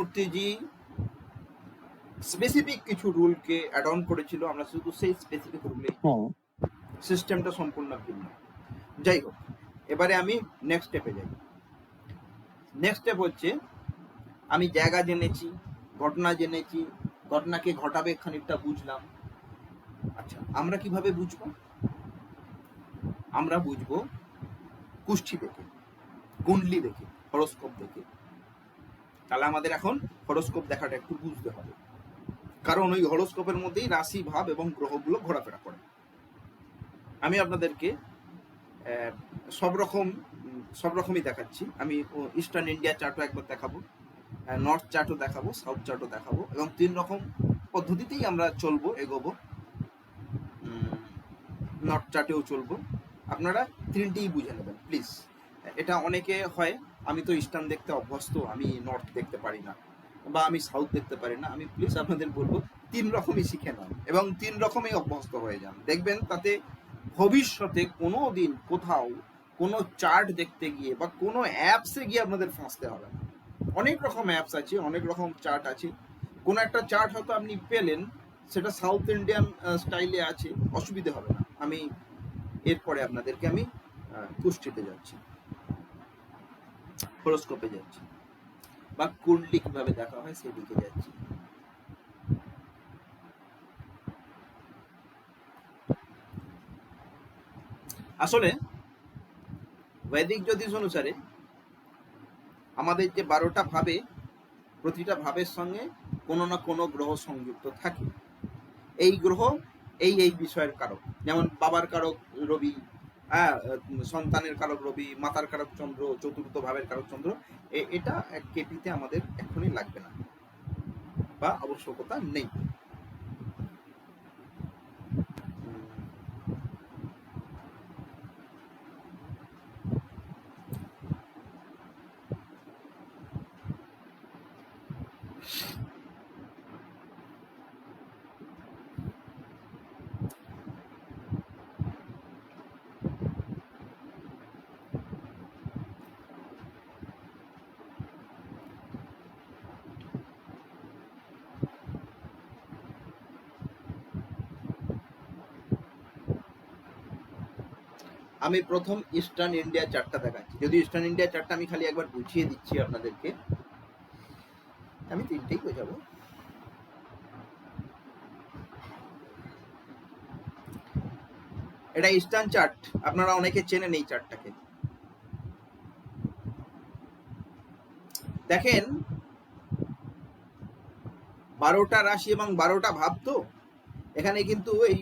মূর্তিজি specific কিছু রুলকে add on করেছিল, আমরা শুধু সেই স্পেসিফিক রুলে সিস্টেমটা সম্পূর্ণ ভিন্ন। যাই হোক, এবারে আমি নেক্সট স্টেপে যাই। নেক্সট স্টেপ হচ্ছে আমি জায়গা জেনেছি, ঘটনা জেনেছি, ঘটনাকে ঘটাবে খানিকটা বুঝলাম। আচ্ছা, আমরা কিভাবে বুঝবো? আমরা বুঝবো কুষ্ঠি দেখে, কুণ্ডলি দেখে, হরোস্কোপ দেখে। তাহলে আমাদের এখন হরোস্কোপ দেখাটা একটু বুঝতে হবে, কারণ ওই হরোস্কোপের মধ্যেই রাশি, ভাব এবং গ্রহগুলো ঘোরাফেরা করে। আমি আপনাদেরকে সব রকমই দেখাচ্ছি। আমি ইস্টার্ন ইন্ডিয়া চার্টও একবার দেখাবো, নর্থ চার্টও দেখাবো, সাউথ চার্টও দেখাবো, এবং 3 রকম পদ্ধতিতেই আমরা চলবো, এগোবো। নর্থ চার্টেও চলবো। আপনারা 3টেই বুঝে নেবেন প্লিজ। এটা অনেকে হয় আমি তো ইস্টার্ন দেখতে অভ্যস্ত, আমি নর্থ দেখতে পারি না, বা আমি সাউথ দেখতে পারি না। আমি প্লিজ আপনাদের বলবো 3 রকমই শিখে নেন এবং 3 রকমই অভ্যস্ত হয়ে যান। দেখবেন তাতে ভবিষ্যতে কোনো দিন কোথাও কোনো চার্ট দেখতে গিয়ে বা কোনো অ্যাপসে গিয়ে আপনাদের ফাঁসতে হবে না। অনেক রকম অ্যাপস আছে, অনেক রকম চার্ট আছে। কোনো একটা চার্ট হয়তো আপনি পেলেন, সেটা সাউথ ইন্ডিয়ান স্টাইলে আছে, অসুবিধে হবে না। আমি এরপরে আপনাদেরকে আমি কুষ্ঠিতে যাচ্ছি, হরোস্কোপে যাচ্ছি, বা কুণ্ডলি কিভাবে দেখা হয় সেদিকে যাচ্ছি। আসলে বৈদিক জ্যোতিষ অনুসারে আমাদের যে 12টা ভাবে, প্রতিটা ভাবের সঙ্গে কোনো না কোনো গ্রহ সংযুক্ত থাকে। এই গ্রহ এই এই বিষয়ের কারক, যেমন বাবার কারক রবি, সন্তানের কারক রবি, মাতার কারক চন্দ্র, চতুর্থ ভাবের কারক চন্দ্র। এটা কেপিতে আমাদের এখনই লাগবে না বা আবশ্যকতা নেই। আমি প্রথম ইস্টার্ন ইন্ডিয়া চার্টটা দেখাচ্ছি। যদি ইস্টার্ন ইন্ডিয়া চার্টটা আমি খালি একবার বুঝিয়ে দিচ্ছি আপনাদেরকে, আমি 3টেই বোঝাবো। এটা ইস্টার্ন চার্ট, আপনারা অনেকে চেনেন এই চার্টটাকে। দেখেন 12টা রাশি এবং 12টা ভাব, তো এখানে কিন্তু এই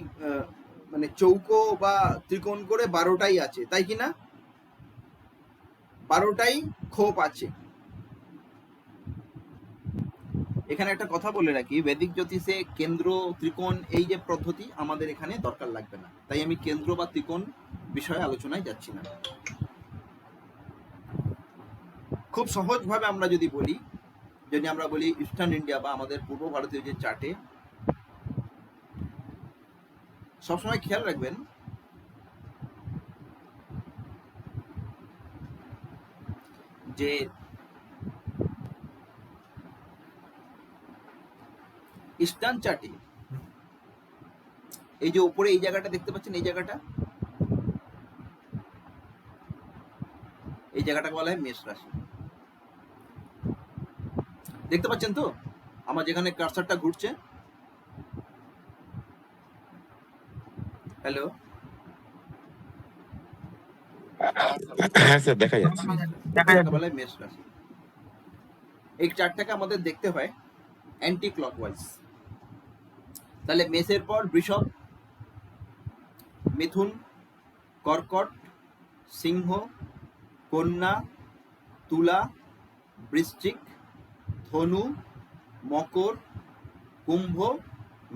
মানে চৌকো বা ত্রিকোণ করে 12টাই আছে, তাই কি না? 12টাই খোপ আছে। এখানে একটা কথা বলে রাখি, বৈদিক জ্যোতিষে কেন্দ্র, ত্রিকোণ এই যে পদ্ধতি আমাদের এখানে দরকার লাগবে না, তাই আমি কেন্দ্র বা ত্রিকোণ বিষয়ে আলোচনায় যাচ্ছি না। খুব সহজভাবে আমরা যদি বলি ইস্টার্ন ইন্ডিয়া বা আমাদের পূর্ব ভারতীয় যে চার্টে, সবসময় খেয়াল রাখবেন যে ইস্টার্ন চার্টে এই যে উপরে এই জায়গাটা দেখতে পাচ্ছেন, এই জায়গাটাকে বলা হয় মেষ রাশি। দেখতে পাচ্ছেন তো আমার যেখানে কার্সারটা ঘুরছে? হ্যালো, হ্যাঁ স্যার, দেখা যাচ্ছে। বলা হয় মেষ রাশি। এই চার্টটাকে আমাদের দেখতে হয় অ্যান্টি ক্লকওয়াইজ। তাহলে মেষের পর বৃষভ, মিথুন, কর্কট, সিংহ, কন্যা, তুলা, বৃশ্চিক, ধনু, মকর, কুম্ভ,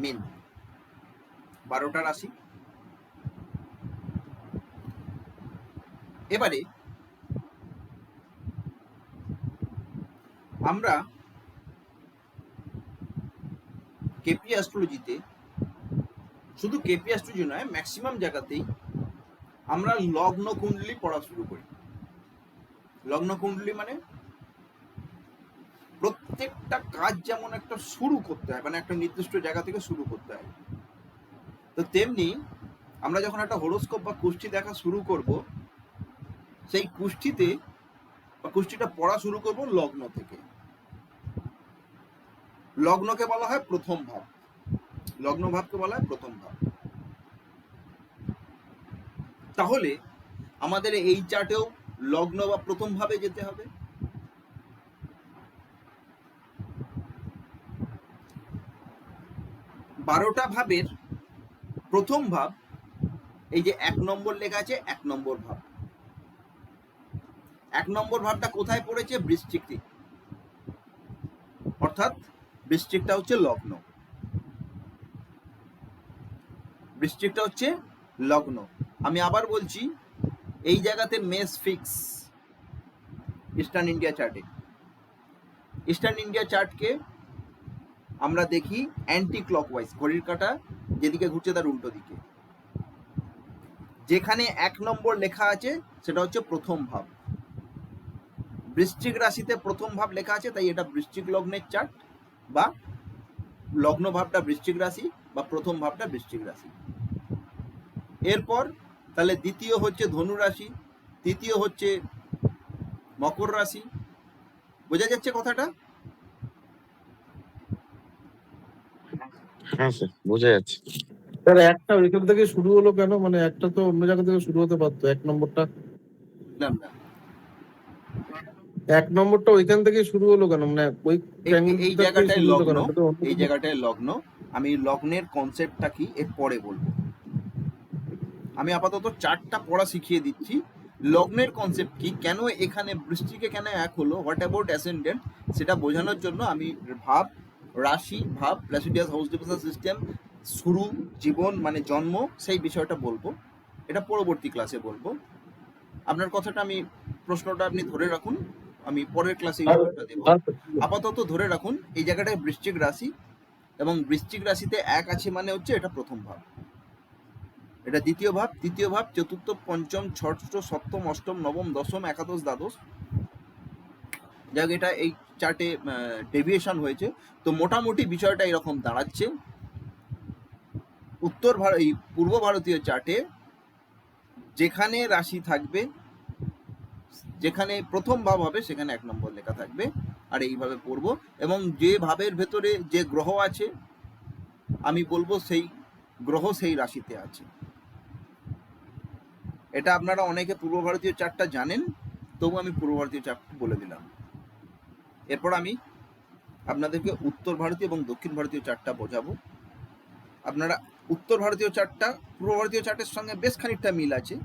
মীন। 12টা রাশি। এবারে আমরা কেপি অ্যাস্ট্রোলজিতে, শুধু কেপি অ্যাস্ট্রোলজি নয়, ম্যাক্সিমাম জায়গাতেই আমরা লগ্ন কুণ্ডলী পড়া শুরু করি। লগ্ন কুণ্ডলী মানে প্রত্যেকটা কাজ যেমন একটা শুরু করতে হয়, মানে একটা নির্দিষ্ট জায়গা থেকে শুরু করতে হয়, তো তেমনি আমরা যখন একটা হরোস্কোপ বা কুষ্টি দেখা শুরু করব, সেই কুষ্টিতে বা কুষ্টিটা পড়া শুরু করব লগ্ন থেকে। লগ্নকে বলা হয় প্রথম ভাব, লগ্ন ভাবকে বলা হয় প্রথম ভাব। তাহলে আমাদের এই চার্টেও লগ্ন বা প্রথম ভাবে যেতে হবে। বারোটা ভাবের প্রথম ভাব, এই যে 1 নম্বর লেখা আছে, 1 নম্বর ভাব। 1 নম্বর ভাবটা কোথায় পড়েছে? বৃশ্চিকে, অর্থাৎ বৃশ্চিকটা হচ্ছে লগ্ন, বৃশ্চিকটা হচ্ছে লগ্ন। আমি আবার বলছি, এই জায়গাতে মেষ ফিক্স ইস্টার্ন ইন্ডিয়া চার্টে। ইস্টার্ন ইন্ডিয়া চার্টকে আমরা দেখি অ্যান্টি ক্লকওয়াইজ, ঘড়ির কাঁটা যেদিকে ঘুরছে তার উল্টো দিকে। যেখানে 1 নম্বর লেখা আছে সেটা হচ্ছে প্রথম ভাব। বৃশ্চিক রাশিতে প্রথম ভাব লেখা আছে, তাই এটা বৃশ্চিক লগ্নের চার্ট, বা লগ্ন ভাবটা বৃশ্চিক রাশি বা প্রথম ভাবটা বৃশ্চিক রাশি। এরপর তাহলে দ্বিতীয় হচ্ছে ধনু রাশি, তৃতীয় হচ্ছে মকর রাশি। বোঝা যাচ্ছে কথাটা? হ্যাঁ স্যার, বোঝা যাচ্ছে। স্যার একটা ওইখান থেকে শুরু হলো কেন? মানে একটা তো অন্য জায়গা থেকে শুরু হতে পারতো। 1 নম্বরটা না না, 1 নম্বরটা ওইখান থেকে শুরু হলো কেন? মানে ওই এই ট্রায়াঙ্গেলটা থেকে জায়গাটায় শুরু হলো লগ্ন, কেন? এটা তো অন্য এই কোনো- জায়গাটায় লগ্ন। আমি লগ্নের কনসেপ্টটা কি এর পরে বলবো। আমি আপাতত চারটা পড়া শিখিয়ে দিচ্ছি। লগ্নের কনসেপ্ট কি, কেন এখানে বৃষ্টিকে কেন 1 হলো, হোয়াট অ্যাবাউট অ্যাসেন্ডেন্ট, সেটা বোঝানোর জন্য আমি ভাব, রাশি, ভাব, প্ল্যাসিডিয়াস হাউস ডিভিশন সিস্টেম, শুরু, জীবন মানে জন্ম, সেই বিষয়টা বলবো। এটা পরবর্তী ক্লাসে বলবো। আপনার কথাটা আমি, প্রশ্নটা আপনি ধরে রাখুন, আমি পরের ক্লাসে উত্তরটা দেবো। আপাতত ধরে রাখুন এই জায়গাটায় বৃশ্চিক রাশি, এবং বৃশ্চিক রাশিতে 1 আছে মানে হচ্ছে এটা প্রথম ভাব, এটা দ্বিতীয় ভাব, তৃতীয় ভাব, চতুর্থ, পঞ্চম, ষষ্ঠ, সপ্তম, অষ্টম, নবম, দশম, একাদশ, দ্বাদশ। যাক, এটা এই চার্টে ডেভিয়েশন হয়েছে। তো মোটামুটি বিষয়টা এরকম দাঁড়াচ্ছে। এই পূর্ব ভারতীয় চার্টে যেখানে রাশি থাকবে, যেখানে প্রথম ভাব হবে সেখানে 1 নম্বর লেখা থাকবে, আর এইভাবে পড়বো। এবং যে ভাবের ভেতরে যে গ্রহ আছে, আমি বলবো সেই গ্রহ সেই রাশিতে আছে। এটা আপনারা অনেকে পূর্ব ভারতীয় চার্টটা জানেন, তবু আমি পূর্ব ভারতীয় চার্ট বলে দিলাম। এরপর আমি আপনাদেরকে উত্তর ভারতীয় এবং দক্ষিণ ভারতীয় চার্টটা বোঝাবো। আপনারা উত্তর ভারতীয় চার্টটা পূর্ব ভারতীয় চার্টের সঙ্গে বেশ খানিকটা মিল আছে,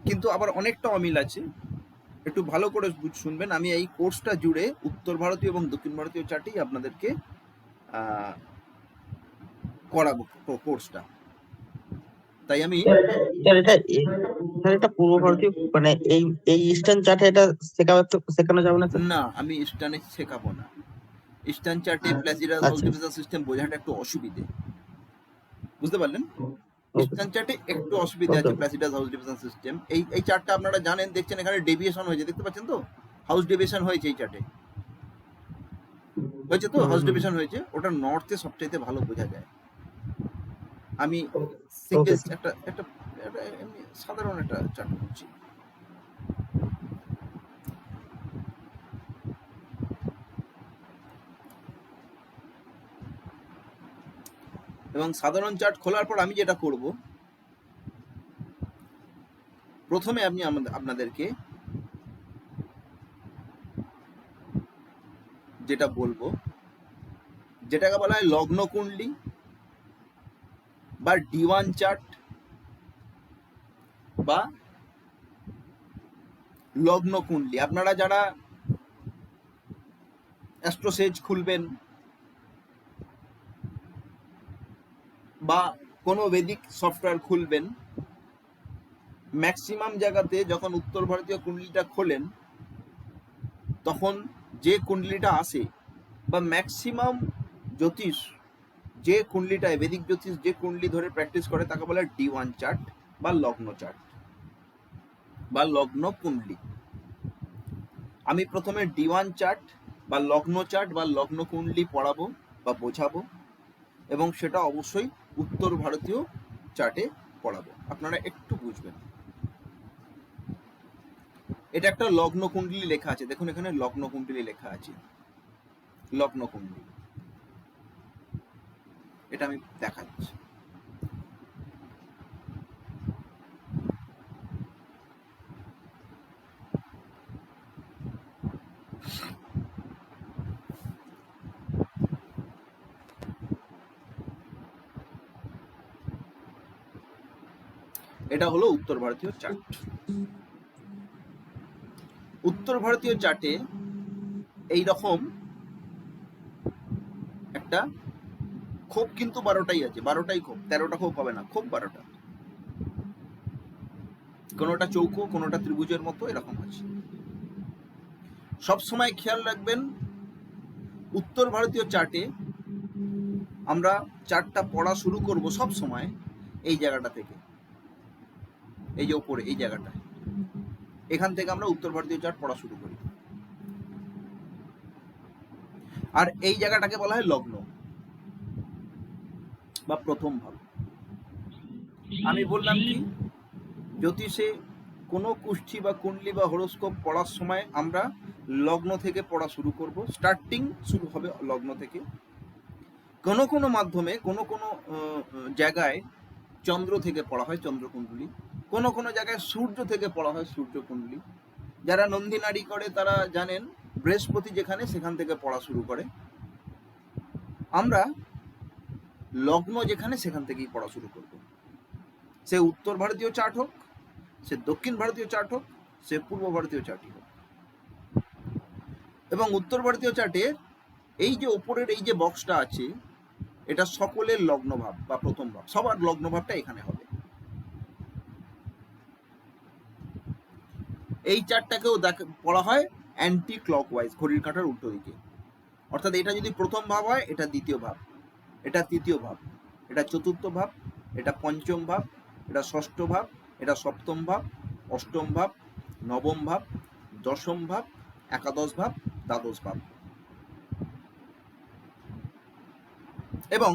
কিন্তু আবার অনেকটা অমিল আছে। একটু ভালো করে শুনবেন। আমি এই কোর্সটা জুড়ে উত্তর ভারতীয় এবং দক্ষিণ ভারতীয় চার্টেই আপনাদেরকে করাবো কোর্সটা। তাই আমি স্যার এটা পূর্ব ভারতীয় মানে এই ইস্টার্ন চার্টে এটা শেখানো যাবে না স্যার? না, আমি ইস্টার্নে শেখাবো না। ইস্টার্ন চার্টে প্ল্যাসিডিয়াস হাউস ডিভিশন সিস্টেম বোঝাটা একটু অসুবিধে, বুঝতে পারলেন? ইস্টার্ন চার্টে একটু অসুবিধা আছে প্ল্যাসিডিয়াস হাউস ডিভিশন সিস্টেম। এই চার্টটা আপনারা জানেন, দেখছেন এখানে ডেভিয়েশন হয়েছে, দেখতে পাচ্ছেন তো? হাউস ডেভিয়েশন হয়েছে এই চার্টে, হয়েছে তো? হাউস ডেভিয়েশন হয়েছে, ওটা নর্থে সবচাইতে ভালো বোঝা যায়। আমি সিঙ্গেল একটা একটা এমনি সাধারণ একটা চার্ট করছি। এবং সাধারণ চার্ট খোলার পর আমি যেটা করব, প্রথমে আমি আপনাদেরকে যেটা বলবো, যেটাকে বলা হয় লগ্ন কুণ্ডলী বা D1 চার্ট বা লগ্ন কুণ্ডলী। আপনারা যারা অ্যাস্ট্রোসেজ খুলবেন বা কোনো বেদিক সফটওয়্যার খুলবেন, ম্যাক্সিমাম জায়গাতে যখন উত্তর ভারতীয় কুণ্ডলীটা খোলেন, তখন যে কুণ্ডলীটা আসে বা ম্যাক্সিমাম জ্যোতিষ যে কুণ্ডলীটায়, বেদিক জ্যোতিষ যে কুণ্ডলী ধরে প্র্যাকটিস করে, তাকে বলে D1 চার্ট বা লগ্ন চার্ট বা লগ্ন কুণ্ডলী। আমি প্রথমে D1 চার্ট বা লগ্ন চার্ট বা লগ্ন কুণ্ডলী পড়াবো বা বোঝাবো, এবং সেটা অবশ্যই উত্তর ভারতীয় চার্টে পড়াবো। আপনারা একটু বুঝবেন। এটা একটা লগ্ন কুণ্ডলী লেখা আছে, দেখুন এখানে লগ্ন কুণ্ডলী লেখা আছে, লগ্ন কুণ্ডলী। এটা আমি দেখাচ্ছি। এটা হলো উত্তর ভারতীয় চার্ট। উত্তর ভারতীয় চার্টে এই রকম একটা খোপ কিন্তু 12টাই আছে, 12টাই খোপ, 13টা খোপ হবে না, খোপ 12টা। কোনোটা চৌকো, কোনোটা ত্রিভুজের মতো এরকম আছে। সবসময় খেয়াল রাখবেন, উত্তর ভারতীয় চার্টে আমরা চার্টটা পড়া শুরু করব সব সময় এই জায়গাটা থেকে, এই যে উপরে এই জায়গাটা, এখান থেকে আমরা উত্তর ভারতীয় চার্ট পড়া শুরু করি। আর এই জায়গাটাকে বলা হয় লগ্ন বা প্রথম ভাব। আমি বললাম কি, জ্যোতিষে কোনো কুষ্ঠি বা কুণ্ডলী বা হরোস্কোপ পড়ার সময় আমরা লগ্ন থেকে পড়া শুরু করব, স্টার্টিং শুরু হবে লগ্ন থেকে। কোনো কোনো মাধ্যমে কোনো কোনো জায়গায় চন্দ্র থেকে পড়া হয় চন্দ্রকুণ্ডলী, কোনো কোনো জায়গায় সূর্য থেকে পড়া হয় সূর্যকুণ্ডলী। যারা নন্দী নারী করে তারা জানেন বৃহস্পতি যেখানে সেখান থেকে পড়া শুরু করে। আমরা লগ্ন যেখানে সেখান থেকেই পড়া শুরু করব, সে উত্তর ভারতীয় চার্ট হোক, সে দক্ষিণ ভারতীয় চার্ট হোক, সে পূর্ব ভারতীয় চার্টই হোক। এবং উত্তর ভারতীয় চার্টের এই যে ওপরের এই যে বক্সটা আছে, এটা সকলের লগ্নভাব বা প্রথম ভাব, সবার লগ্নভাবটা এখানে হবে। এই চার্টটাকেও পড়া হয় অ্যান্টি ক্লকওয়াইজ, ঘড়ির কাঁটার উল্টো দিকে। অর্থাৎ এটা যদি প্রথম ভাব হয়, এটা দ্বিতীয় ভাব, এটা তৃতীয় ভাব, এটা চতুর্থ ভাব, এটা পঞ্চম ভাব, এটা ষষ্ঠ ভাব, এটা সপ্তম ভাব, অষ্টম ভাব, নবম ভাব, দশম ভাব, একাদশ ভাব, দ্বাদশ ভাব। এবং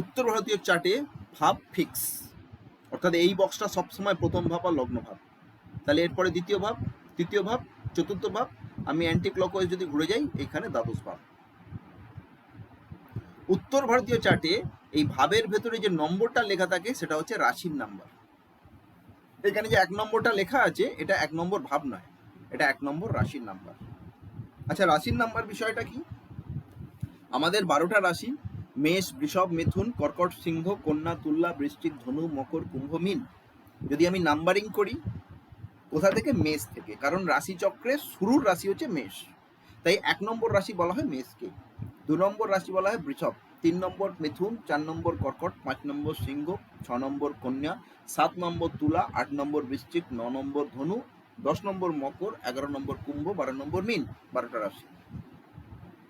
উত্তর ভারতীয় চার্টে ভাব ফিক্স, অর্থাৎ এই বক্সটা সবসময় প্রথম ভাব আর লগ্ন ভাব। তাহলে এরপরে দ্বিতীয় ভাব, তৃতীয় ভাব, চতুর্থ ভাব, আমি অ্যান্টি ক্লকওয়াইজ যদি ঘুরে যাই, এখানে দ্বাদশ ভাব। উত্তর ভারতীয় চার্টে এই ভাবের ভেতরে যে নম্বরটা লেখা থাকে সেটা হচ্ছে রাশির নাম্বার। এখানে যে 1 নম্বরটা লেখা আছে, এটা 1 নম্বর ভাব নয়, এটা 1 নম্বর রাশির নাম্বার। আচ্ছা, রাশির নাম্বার বিষয়টা কি? আমাদের 12টা রাশি, মেষ, বৃষভ, মিথুন, কর্কট, সিংহ, কন্যা, তুলা, বৃশ্চিক, ধনু, মকর, কুম্ভ, মীন। যদি আমি নাম্বারিং করি, কোথা থেকে? মেষ থেকে, কারণ রাশি চক্রের শুরুর রাশি হচ্ছে মেষ, তাই 1 নম্বর রাশি বলা হয় মেষকে। 2 নম্বর রাশি বলা হয় বৃষভ, 3 নম্বর মিথুন, 4 নম্বর কর্কট, 5 নম্বর সিংহ, 6 নম্বর কন্যা, 7 নম্বর তুলা, 8 নম্বর বৃশ্চিক, 9 নম্বর ধনু, 10 নম্বর মকর, 11 নম্বর কুম্ভ, 12 নম্বর মীন। 12টা রাশি।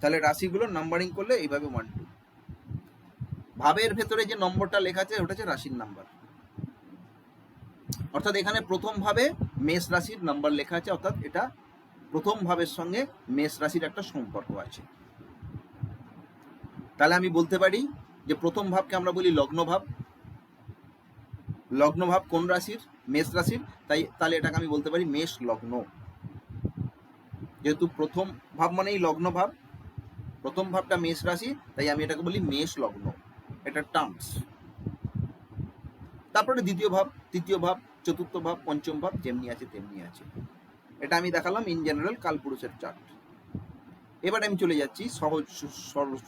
তাহলে রাশিগুলো নাম্বারিং করলে এইভাবে 1 2। ভাবের ভেতরে যে নম্বরটা লেখা আছে ওটা হচ্ছে রাশির নাম্বার। অর্থাৎ এখানে প্রথম ভাবে মেষ রাশির নাম্বার লেখা আছে, অর্থাৎ এটা প্রথম ভাবের সঙ্গে মেষ রাশির একটা সম্পর্ক আছে। তাহলে আমি বলতে পারি যে প্রথম ভাবকে আমরা বলি লগ্ন ভাব। লগ্ন ভাব কোন রাশির? মেষ রাশির। তাহলে এটাকে আমি বলতে পারি মেষ লগ্ন। যেহেতু প্রথম ভাব মানেই লগ্ন ভাব, প্রথম ভাবটা মেষ রাশি, তাই আমি এটাকে বলি মেষ লগ্ন, এটা টার্মস। তারপরে দ্বিতীয় ভাব, তৃতীয় ভাব, চতুর্থ ভাব, পঞ্চম ভাব যেমনি আছে তেমনি আছে। এটা আমি দেখালাম ইন জেনারেল কালপুরুষের চার্ট। এবার আমি চলে যাচ্ছি সহজ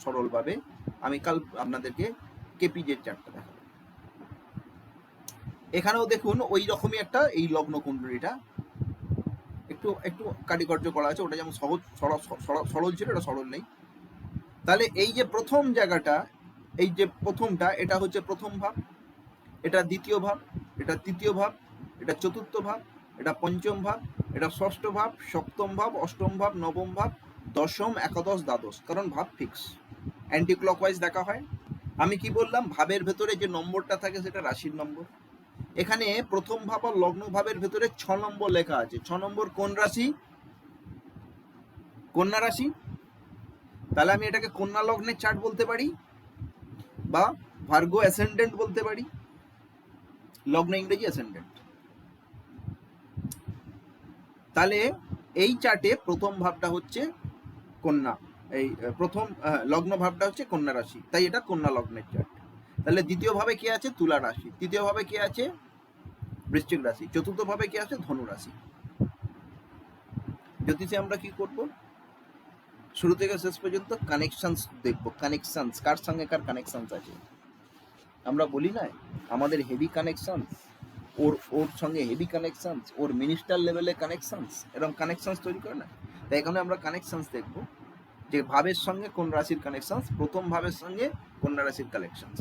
সরলভাবে, আমি কাল আপনাদেরকে কেপিজের চার্টটা দেখাবো। এখানেও দেখুন ওই রকমই একটা এই লগ্ন কুণ্ডলীটা একটু একটু কারিকার্য করা আছে, ওটা যেমন সহজ সরল ছিল, এটা সরল নেই। তাহলে এই যে প্রথম জায়গাটা, এই যে প্রথমটা, এটা হচ্ছে প্রথম ভাব, এটা দ্বিতীয় ভাব, এটা তৃতীয় ভাব, এটা চতুর্থ ভাব, এটা পঞ্চম ভাব, এটা ষষ্ঠ ভাব, সপ্তম ভাব, অষ্টম ভাব, নবম ভাব, দশম, একাদশ, দ্বাদশ। কারণ ভাব ফিক্স, অ্যান্টি ক্লকওয়াইজ দেখা হয়। আমি কি বললাম? ভাবের ভেতরে যে নম্বরটা থাকে সেটা রাশির নম্বর। এখানে প্রথম ভাব আর লগ্ন ভাবের ভেতরে 6 নম্বর লেখা আছে। 6 নম্বর কোন রাশি? কন্যা রাশি। তাহলে আমি এটাকে কন্যা লগ্নের চার্ট বলতে পারি বা ভার্গো অ্যাসেন্ডেন্ট বলতে পারি। লগ্ন ইংরেজি অ্যাসেন্ডেন্ট। তাহলে এই চার্টে প্রথম ভাবটা হচ্ছে কন্যা, এই প্রথম লগ্ন ভাবটা হচ্ছে কন্যা রাশি, তাই এটা কন্যা লগ্নের চার্ট। তাহলে দ্বিতীয় ভাবে কে আছে? তুলা রাশি। তৃতীয় ভাবে কে আছে? বৃশ্চিক রাশি। চতুর্থ ভাবে কে আছে? ধনু রাশি। জ্যোতিষে আমরা কি করব? শুরু থেকে শেষ পর্যন্ত কানেকশনস দেখবো। কানেকশনস, কার সঙ্গে কার কানেকশনস আছে। আমরা বলি না আমাদের হেভি কানেকশনস, ওর সঙ্গে হেভি কানেকশনস, ওর মিনিস্টার লেভেলে কানেকশনস, এরকম কানেকশনস তৈরি করে না। তাই এখানে আমরা কানেকশনস দেখবো যে ভাবের সঙ্গে কোন রাশির কানেকশনস, প্রথম ভাবের সঙ্গে কন্যা রাশির কানেকশনস।